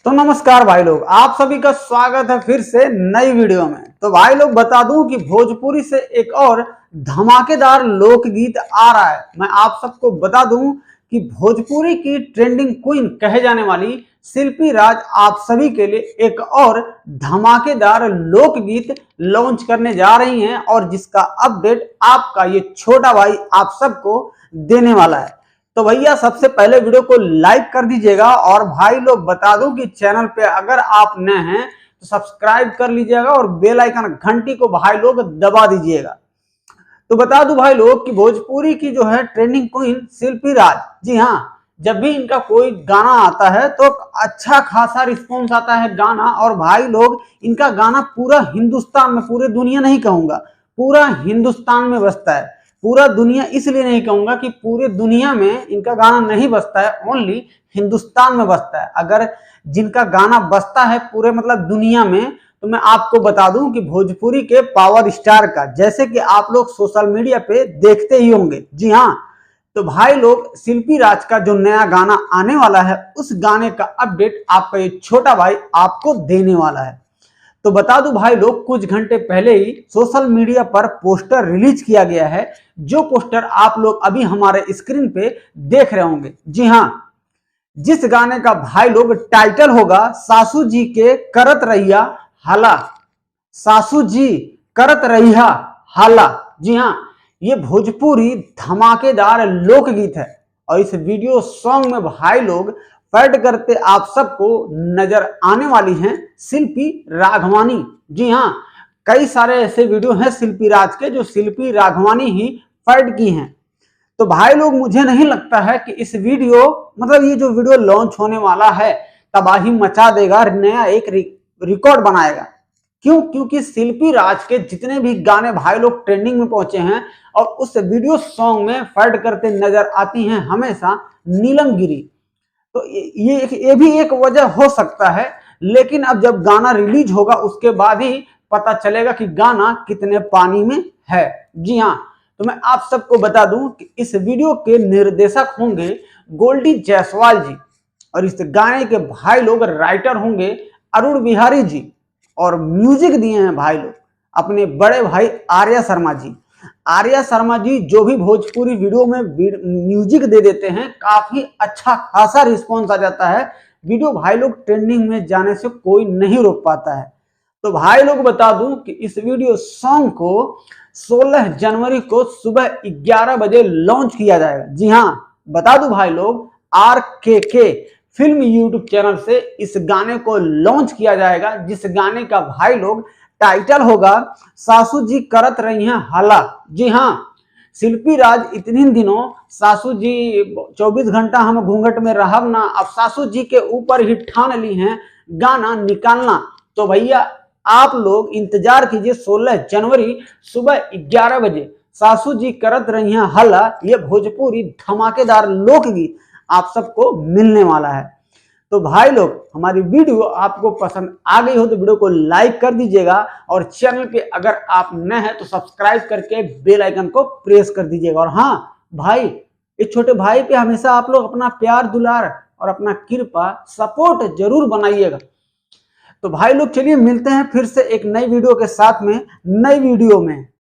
तो नमस्कार भाई लोग, आप सभी का स्वागत है फिर से नई वीडियो में। तो भाई लोग बता दूं कि भोजपुरी से एक और धमाकेदार लोकगीत आ रहा है। मैं आप सबको बता दूं कि भोजपुरी की ट्रेंडिंग क्वीन कहे जाने वाली शिल्पी राज आप सभी के लिए एक और धमाकेदार लोकगीत लॉन्च करने जा रही हैं और जिसका अपडेट आपका ये छोटा भाई आप सबको देने वाला है। तो भैया सबसे पहले वीडियो को लाइक कर दीजिएगा और भाई लोग बता दूं कि चैनल पे अगर आप नए हैं तो सब्सक्राइब कर लीजिएगा और बेल आइकन घंटी को भाई लोग दबा दीजिएगा। तो बता दूं भाई लोग कि भोजपुरी की जो है ट्रेंडिंग क्वीन शिल्पी राज, जी हाँ, जब भी इनका कोई गाना आता है तो अच्छा खासा रिस्पॉन्स आता है गाना। और भाई लोग इनका गाना पूरा हिंदुस्तान में, पूरे दुनिया नहीं कहूंगा, पूरा हिंदुस्तान में बजता है। पूरा दुनिया इसलिए नहीं कहूंगा कि पूरे दुनिया में इनका गाना नहीं बजता है, ओनली हिंदुस्तान में बजता है। अगर जिनका गाना बजता है पूरे मतलब दुनिया में, तो मैं आपको बता दूं कि भोजपुरी के पावर स्टार का, जैसे कि आप लोग सोशल मीडिया पे देखते ही होंगे। जी हाँ, तो भाई लोग शिल्पी राज का जो नया गाना आने वाला है उस गाने का अपडेट आपका ये छोटा भाई आपको देने वाला है। तो बता दूं भाई लोग, कुछ घंटे पहले ही सोशल मीडिया पर पोस्टर रिलीज किया गया है, जो पोस्टर आप लोग अभी हमारे स्क्रीन पे देख रहे होंगे। जी हाँ, जिस गाने का भाई लोग टाइटल होगा सासू जी के करत रहिया हाला, सासू जी करत रहिया हाला। जी हाँ, ये भोजपुरी धमाकेदार लोकगीत है और इस वीडियो सॉन्ग में भाई लोग पैड करते आप सबको नजर आने वाली हैं शिल्पी राघवानी। जी हाँ, कई सारे ऐसे वीडियो हैं शिल्पी राज के जो शिल्पी राघवानी ही पैड की हैं। तो भाई लोग मुझे नहीं लगता है कि इस वीडियो मतलब ये जो वीडियो लॉन्च होने वाला है तबाही मचा देगा, नया एक रिकॉर्ड बनाएगा। क्यों? क्योंकि शिल्पी राज के जितने भी गाने भाई लोग ट्रेंडिंग में पहुंचे हैं और उस वीडियो सॉन्ग में पैड करते नजर आती हैं हमेशा नीलम गिरी। तो ये भी एक वजह हो सकता है, लेकिन अब जब गाना रिलीज होगा उसके बाद ही पता चलेगा कि गाना कितने पानी में है। जी हाँ, तो मैं आप सबको बता दूं कि इस वीडियो के निर्देशक होंगे गोल्डी जायसवाल जी और इस गाने के भाई लोग राइटर होंगे अरुण बिहारी जी और म्यूजिक दिए हैं भाई लोग अपने बड़े भाई आर्या शर्मा जी। आर्या शर्मा जी जो भी भोजपुरी वीडियो में म्यूजिक दे देते हैं, काफी अच्छा खासा रिस्पॉन्स आ जाता है। वीडियो भाई लोग ट्रेंडिंग में जाने से कोई नहीं रोक पाता है। तो भाई लोग बता दूं कि इस वीडियो सॉन्ग को 16 जनवरी को सुबह 11 बजे लॉन्च किया जाएगा। जी हाँ, बता दूं भाई लोग, RKK फिल्म यूट्यूब चैनल से इस गाने को लॉन्च किया जाएगा, जिस गाने का भाई लोग टाइटल होगा सासू जी करत रही हैं हाला। जी हाँ, शिल्पी राज इतने दिनों सासू जी 24 घंटा हम घूंघट में रहब ना, अब सासू जी के ऊपर ही ठान ली हैं गाना निकालना। तो भैया आप लोग इंतजार कीजिए, 16 जनवरी सुबह 11 बजे सासू जी करत रही हैं हल्ला, ये भोजपुरी धमाकेदार लोकगीत आप सबको मिलने वाला है। तो भाई लोग हमारी वीडियो आपको पसंद आ गई हो तो वीडियो को लाइक कर दीजिएगा और चैनल पे अगर आप नए हैं तो सब्सक्राइब करके बेल आइकन को प्रेस कर दीजिएगा। और हाँ भाई, इस छोटे भाई पे हमेशा आप लोग अपना प्यार दुलार और अपना कृपा सपोर्ट जरूर बनाइएगा। तो भाई लोग चलिए मिलते हैं फिर से एक नई वीडियो के साथ में, नई वीडियो में।